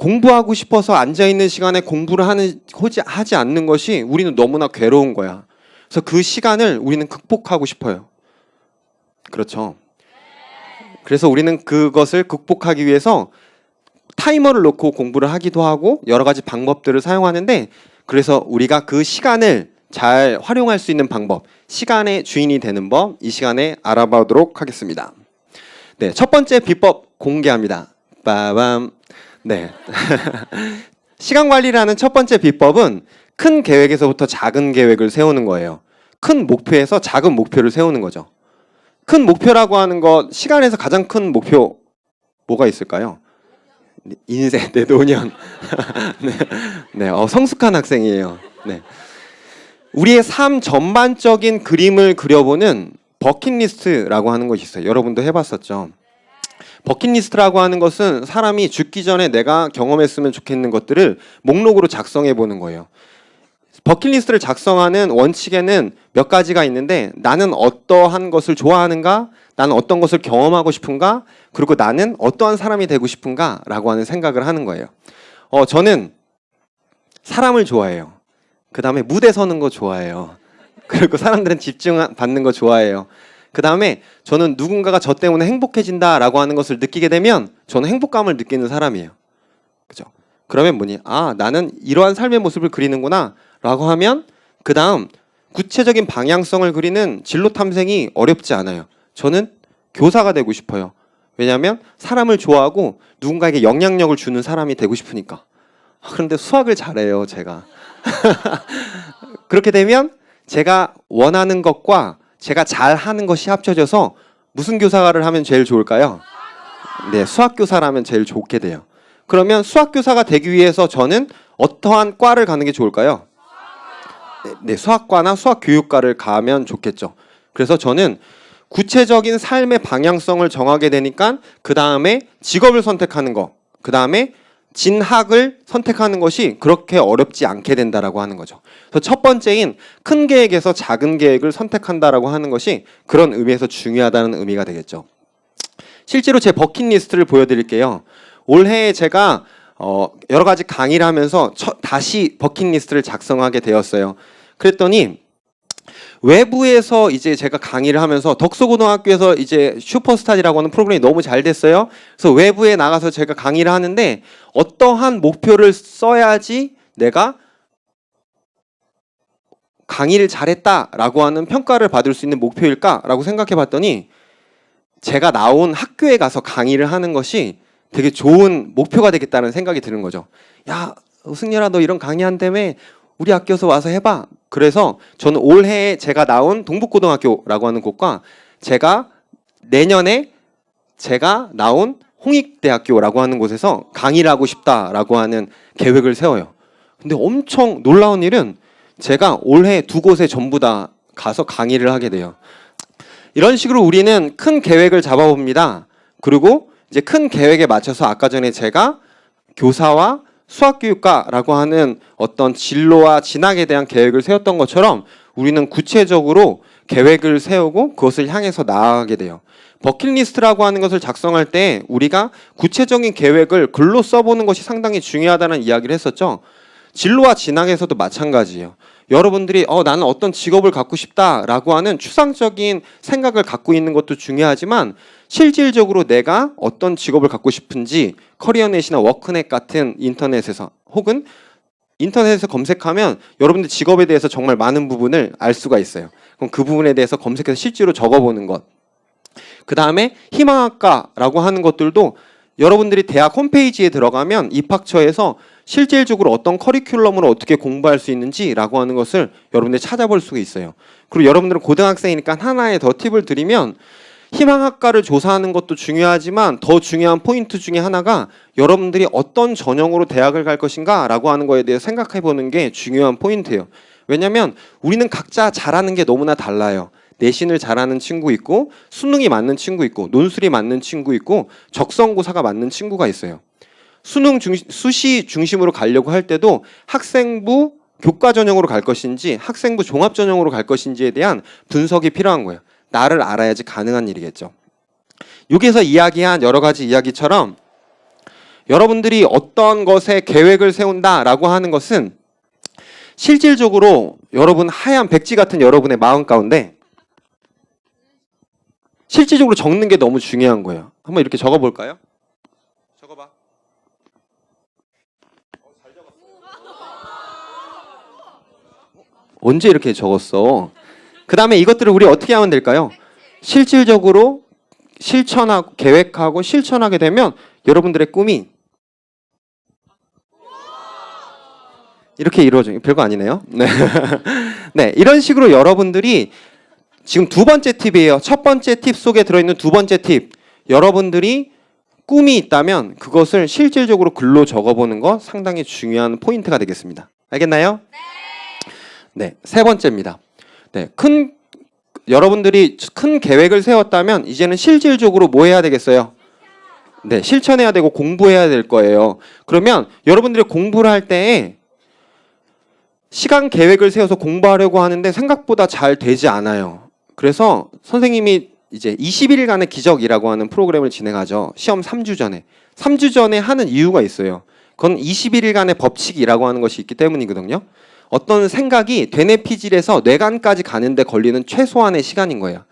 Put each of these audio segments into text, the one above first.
공부하고 싶어서 앉아있는 시간에 공부를 하지 않는 것이 우리는 너무나 괴로운 거야. 그래서 그 시간을 우리는 극복하고 싶어요. 그렇죠. 그래서 우리는 그것을 극복하기 위해서 타이머를 놓고 공부를 하기도 하고 여러 가지 방법들을 사용하는데, 그래서 우리가 그 시간을 잘 활용할 수 있는 방법, 시간의 주인이 되는 법, 이 시간에 알아보도록 하겠습니다. 네, 첫 번째 비법 공개합니다. 빠밤. 네. 시간 관리라는 첫 번째 비법은 큰 계획에서부터 작은 계획을 세우는 거예요. 큰 목표에서 작은 목표를 세우는 거죠. 큰 목표라고 하는 것, 시간에서 가장 큰 목표 뭐가 있을까요? 인생, 네, 노년. 네, 성숙한 학생이에요. 네. 우리의 삶 전반적인 그림을 그려보는 버킷리스트라고 하는 것이 있어요. 여러분도 해봤었죠. 버킷리스트라고 하는 것은 사람이 죽기 전에 내가 경험했으면 좋겠는 것들을 목록으로 작성해 보는 거예요. 버킷리스트를 작성하는 원칙에는 몇 가지가 있는데, 나는 어떠한 것을 좋아하는가? 나는 어떤 것을 경험하고 싶은가? 그리고 나는 어떠한 사람이 되고 싶은가? 라고 하는 생각을 하는 거예요. 저는 사람을 좋아해요. 그 다음에 무대 서는 거 좋아해요. 그리고 사람들은 집중받는 거 좋아해요. 그 다음에 저는 누군가가 저 때문에 행복해진다라고 하는 것을 느끼게 되면 저는 행복감을 느끼는 사람이에요. 그죠? 그러면 뭐니? 아, 나는 이러한 삶의 모습을 그리는구나 라고 하면 그 다음 구체적인 방향성을 그리는 진로 탐색이 어렵지 않아요. 저는 교사가 되고 싶어요. 왜냐하면 사람을 좋아하고 누군가에게 영향력을 주는 사람이 되고 싶으니까. 그런데 수학을 잘해요, 제가. 그렇게 되면 제가 원하는 것과 제가 잘하는 것이 합쳐져서 무슨 교사를 하면 제일 좋을까요? 네, 수학교사라면 제일 좋게 돼요. 그러면 수학교사가 되기 위해서 저는 어떠한 과를 가는 게 좋을까요? 네, 수학과나 수학교육과를 가면 좋겠죠. 그래서 저는 구체적인 삶의 방향성을 정하게 되니까 그 다음에 직업을 선택하는 거, 그 다음에 진학을 선택하는 것이 그렇게 어렵지 않게 된다라고 하는 거죠. 그래서 첫 번째인 큰 계획에서 작은 계획을 선택한다라고 하는 것이 그런 의미에서 중요하다는 의미가 되겠죠. 실제로 제 버킷리스트를 보여드릴게요. 올해 제가 여러 가지 강의를 하면서 다시 버킷리스트를 작성하게 되었어요. 그랬더니 외부에서 이제 제가 강의를 하면서 덕소고등학교에서 이제 슈퍼스타즈라고 하는 프로그램이 너무 잘 됐어요. 그래서 외부에 나가서 제가 강의를 하는데 어떠한 목표를 써야지 내가 강의를 잘했다라고 하는 평가를 받을 수 있는 목표일까라고 생각해 봤더니 제가 나온 학교에 가서 강의를 하는 것이 되게 좋은 목표가 되겠다는 생각이 드는 거죠. 야, 승렬아, 너 이런 강의 한다며 우리 학교에서 와서 해봐. 그래서 저는 올해 제가 나온 동북고등학교라고 하는 곳과 제가 내년에 제가 나온 홍익대학교라고 하는 곳에서 강의를 하고 싶다라고 하는 계획을 세워요. 근데 엄청 놀라운 일은 제가 올해 두 곳에 전부 다 가서 강의를 하게 돼요. 이런 식으로 우리는 큰 계획을 잡아봅니다. 그리고 이제 큰 계획에 맞춰서 아까 전에 제가 교사와 수학교육과라고 하는 어떤 진로와 진학에 대한 계획을 세웠던 것처럼 우리는 구체적으로 계획을 세우고 그것을 향해서 나아가게 돼요. 버킷리스트라고 하는 것을 작성할 때 우리가 구체적인 계획을 글로 써보는 것이 상당히 중요하다는 이야기를 했었죠. 진로와 진학에서도 마찬가지예요. 여러분들이 나는 어떤 직업을 갖고 싶다라고 하는 추상적인 생각을 갖고 있는 것도 중요하지만 실질적으로 내가 어떤 직업을 갖고 싶은지 커리어넷이나 워크넷 같은 인터넷에서 혹은 인터넷에서 검색하면 여러분들 직업에 대해서 정말 많은 부분을 알 수가 있어요. 그럼 그 부분에 대해서 검색해서 실제로 적어보는 것. 그 다음에 희망학과라고 하는 것들도 여러분들이 대학 홈페이지에 들어가면 입학처에서 실질적으로 어떤 커리큘럼으로 어떻게 공부할 수 있는지라고 하는 것을 여러분들이 찾아볼 수가 있어요. 그리고 여러분들은 고등학생이니까 하나의 더 팁을 드리면 희망학과를 조사하는 것도 중요하지만 더 중요한 포인트 중에 하나가 여러분들이 어떤 전형으로 대학을 갈 것인가 라고 하는 거에 대해 생각해 보는 게 중요한 포인트예요. 왜냐하면 우리는 각자 잘하는 게 너무나 달라요. 내신을 잘하는 친구 있고 수능이 맞는 친구 있고 논술이 맞는 친구 있고 적성고사가 맞는 친구가 있어요. 수시 중심으로 가려고 할 때도 학생부 교과 전형으로 갈 것인지 학생부 종합 전형으로 갈 것인지에 대한 분석이 필요한 거예요. 나를 알아야지 가능한 일이겠죠. 여기서 이야기한 여러 가지 이야기처럼 여러분들이 어떤 것에 계획을 세운다라고 하는 것은 실질적으로 여러분 하얀 백지 같은 여러분의 마음 가운데 실질적으로 적는 게 너무 중요한 거예요. 한번 이렇게 적어볼까요? 적어봐. 언제 이렇게 적었어? 그 다음에 이것들을 우리 어떻게 하면 될까요? 실질적으로 실천하고 계획하고 실천하게 되면 여러분들의 꿈이 이렇게 이루어져요. 별거 아니네요. 네. 네, 이런 식으로 여러분들이 지금 두 번째 팁이에요. 첫 번째 팁 속에 들어있는 두 번째 팁. 여러분들이 꿈이 있다면 그것을 실질적으로 글로 적어보는 거 상당히 중요한 포인트가 되겠습니다. 알겠나요? 네, 세 번째입니다. 네, 여러분들이 큰 계획을 세웠다면 이제는 실질적으로 뭐 해야 되겠어요? 네, 실천해야 되고 공부해야 될 거예요. 그러면 여러분들이 공부를 할 때 시간 계획을 세워서 공부하려고 하는데 생각보다 잘 되지 않아요. 그래서 선생님이 이제 21일간의 기적이라고 하는 프로그램을 진행하죠. 시험 3주 전에. 3주 전에 하는 이유가 있어요. 그건 21일간의 법칙이라고 하는 것이 있기 때문이거든요. 어떤 생각이 되뇌 피질에서 뇌관까지 가는데 걸리는 최소한의 시간인 거예요.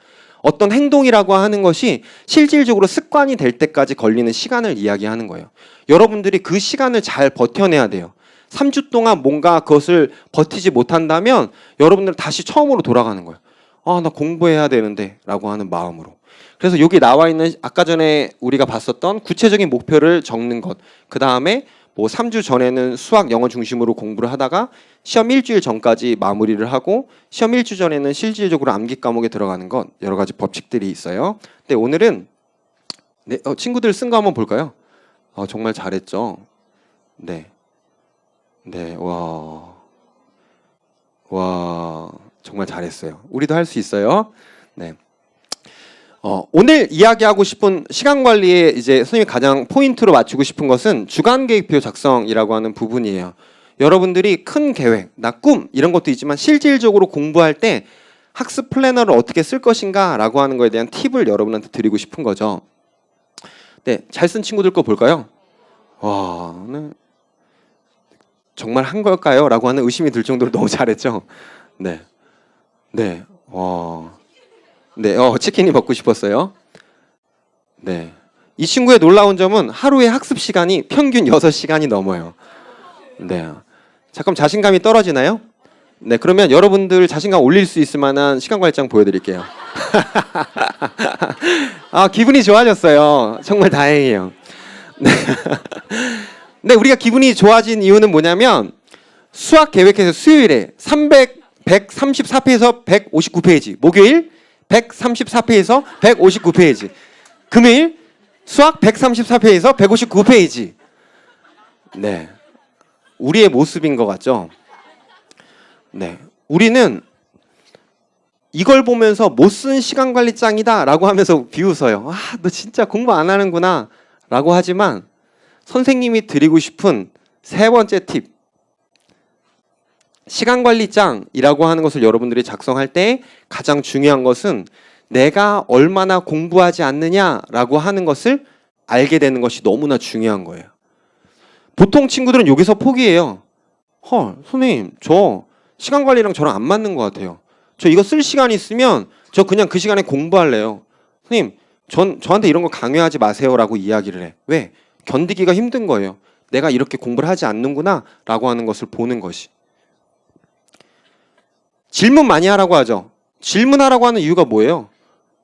어떤 행동이라고 하는 것이 실질적으로 습관이 될 때까지 걸리는 시간을 이야기하는 거예요. 여러분들이 그 시간을 잘 버텨내야 돼요. 3주 동안 뭔가 그것을 버티지 못한다면 여러분들은 다시 처음으로 돌아가는 거예요. 아, 나 공부해야 되는데 라고 하는 마음으로. 그래서 여기 나와 있는 아까 전에 우리가 봤었던 구체적인 목표를 적는 것. 그 다음에 뭐 3주 전에는 수학 영어 중심으로 공부를 하다가 시험 일주일 전까지 마무리를 하고 시험 일주 전에는 실질적으로 암기 과목에 들어가는 것. 여러 가지 법칙들이 있어요. 근데 오늘은 네, 친구들 쓴 거 한번 볼까요? 정말 잘했죠. 네. 네, 와, 정말 잘했어요. 우리도 할 수 있어요. 네. 오늘 이야기하고 싶은 시간 관리에 이제 선생님이 가장 포인트로 맞추고 싶은 것은 주간 계획표 작성이라고 하는 부분이에요. 여러분들이 큰 계획, 나 꿈 이런 것도 있지만 실질적으로 공부할 때 학습 플래너를 어떻게 쓸 것인가라고 하는 거에 대한 팁을 여러분한테 드리고 싶은 거죠. 네, 잘 쓴 친구들 거 볼까요? 와, 네. 정말 한 걸까요? 라고 하는 의심이 들 정도로 너무 잘했죠. 네, 네, 네, 치킨이 먹고 싶었어요. 네, 이 친구의 놀라운 점은 하루의 학습 시간이 평균 6시간이 넘어요. 네, 잠깐 자신감이 떨어지나요? 네, 그러면 여러분들 자신감 올릴 수 있을 만한 시간 관리장 보여드릴게요. 기분이 좋아졌어요. 정말 다행이에요. 네. 네, 우리가 기분이 좋아진 이유는 뭐냐면 수학 계획해서 수요일에 134페이지에서 159페이지, 목요일 134페이지에서 159페이지, 금요일 수학 134페이지에서 159페이지. 네, 우리의 모습인 것 같죠? 네, 우리는 이걸 보면서 못 쓴 시간 관리 짱이다 라고 하면서 비웃어요. 너 진짜 공부 안 하는구나 라고 하지만 선생님이 드리고 싶은 세 번째 팁, 시간관리장이라고 하는 것을 여러분들이 작성할 때 가장 중요한 것은 내가 얼마나 공부하지 않느냐라고 하는 것을 알게 되는 것이 너무나 중요한 거예요. 보통 친구들은 여기서 포기해요. 선생님, 저 시간관리랑 저랑 안 맞는 것 같아요. 저 이거 쓸 시간이 있으면 저 그냥 그 시간에 공부할래요. 선생님, 저한테 이런 거 강요하지 마세요라고 이야기를 해. 왜? 견디기가 힘든 거예요. 내가 이렇게 공부를 하지 않는구나 라고 하는 것을 보는 것이. 질문 많이 하라고 하죠. 질문하라고 하는 이유가 뭐예요?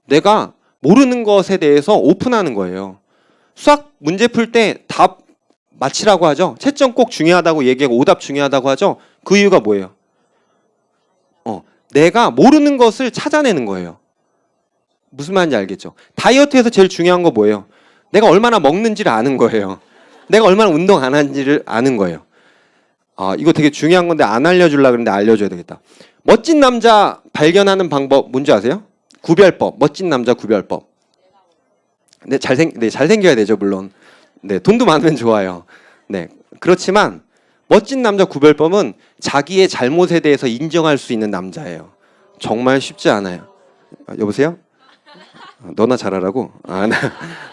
내가 모르는 것에 대해서 오픈하는 거예요. 수학 문제 풀 때 답 맞히라고 하죠. 채점 꼭 중요하다고 얘기하고 오답 중요하다고 하죠. 그 이유가 뭐예요? 내가 모르는 것을 찾아내는 거예요. 무슨 말인지 알겠죠? 다이어트에서 제일 중요한 거 뭐예요? 내가 얼마나 먹는지를 아는 거예요. 내가 얼마나 운동 안 하는지를 아는 거예요. 이거 되게 중요한 건데 안 알려주려고 그랬는데 알려줘야 되겠다. 멋진 남자 발견하는 방법 뭔지 아세요? 구별법. 멋진 남자 구별법. 네, 잘생겨야 되죠, 물론. 네, 돈도 많으면 좋아요. 네, 그렇지만 멋진 남자 구별법은 자기의 잘못에 대해서 인정할 수 있는 남자예요. 정말 쉽지 않아요. 여보세요? 너나 잘하라고?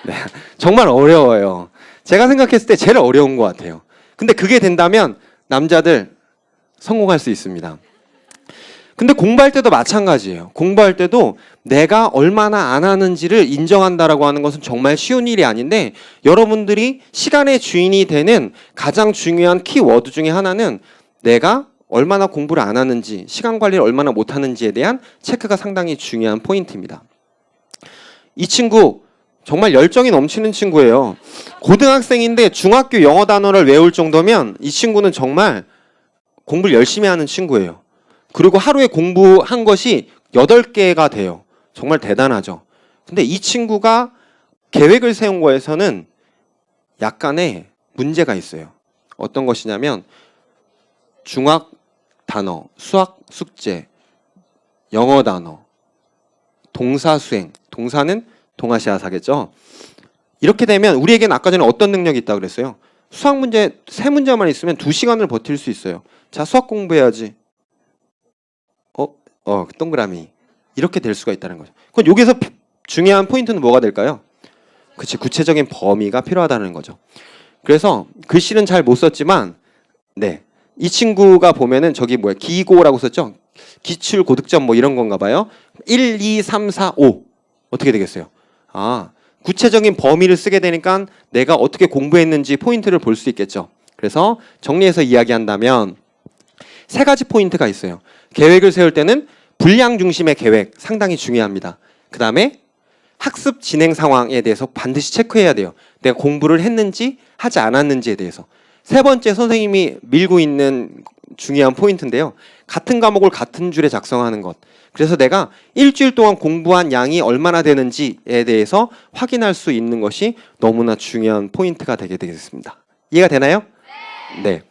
네. 정말 어려워요. 제가 생각했을 때 제일 어려운 것 같아요. 근데 그게 된다면 남자들 성공할 수 있습니다. 근데 공부할 때도 마찬가지예요. 공부할 때도 내가 얼마나 안 하는지를 인정한다라고 하는 것은 정말 쉬운 일이 아닌데, 여러분들이 시간의 주인이 되는 가장 중요한 키워드 중에 하나는 내가 얼마나 공부를 안 하는지, 시간 관리를 얼마나 못 하는지에 대한 체크가 상당히 중요한 포인트입니다. 이 친구 정말 열정이 넘치는 친구예요. 고등학생인데 중학교 영어 단어를 외울 정도면 이 친구는 정말 공부를 열심히 하는 친구예요. 그리고 하루에 공부한 것이 8개가 돼요. 정말 대단하죠. 근데 이 친구가 계획을 세운 거에서는 약간의 문제가 있어요. 어떤 것이냐면 중학 단어, 수학 숙제, 영어 단어, 동사 수행, 동사는 동아시아사겠죠. 이렇게 되면 우리에게는 아까 전에 어떤 능력이 있다고 그랬어요? 수학 문제 3문제만 있으면 2시간을 버틸 수 있어요. 자, 수학 공부해야지. 동그라미. 이렇게 될 수가 있다는 거죠. 그럼 여기서 중요한 포인트는 뭐가 될까요? 그치, 구체적인 범위가 필요하다는 거죠. 그래서 글씨는 잘 못 썼지만, 네, 이 친구가 보면은 저기 뭐야, 기고라고 썼죠? 기출 고득점 뭐 이런 건가 봐요. 1, 2, 3, 4, 5 어떻게 되겠어요? 구체적인 범위를 쓰게 되니까 내가 어떻게 공부했는지 포인트를 볼 수 있겠죠. 그래서 정리해서 이야기한다면 3가지 포인트가 있어요. 계획을 세울 때는 분량 중심의 계획 상당히 중요합니다. 그 다음에 학습 진행 상황에 대해서 반드시 체크해야 돼요. 내가 공부를 했는지 하지 않았는지에 대해서. 3번째, 선생님이 밀고 있는 중요한 포인트인데요. 같은 과목을 같은 줄에 작성하는 것. 그래서 내가 일주일 동안 공부한 양이 얼마나 되는지에 대해서 확인할 수 있는 것이 너무나 중요한 포인트가 되게 되겠습니다. 이해가 되나요? 네.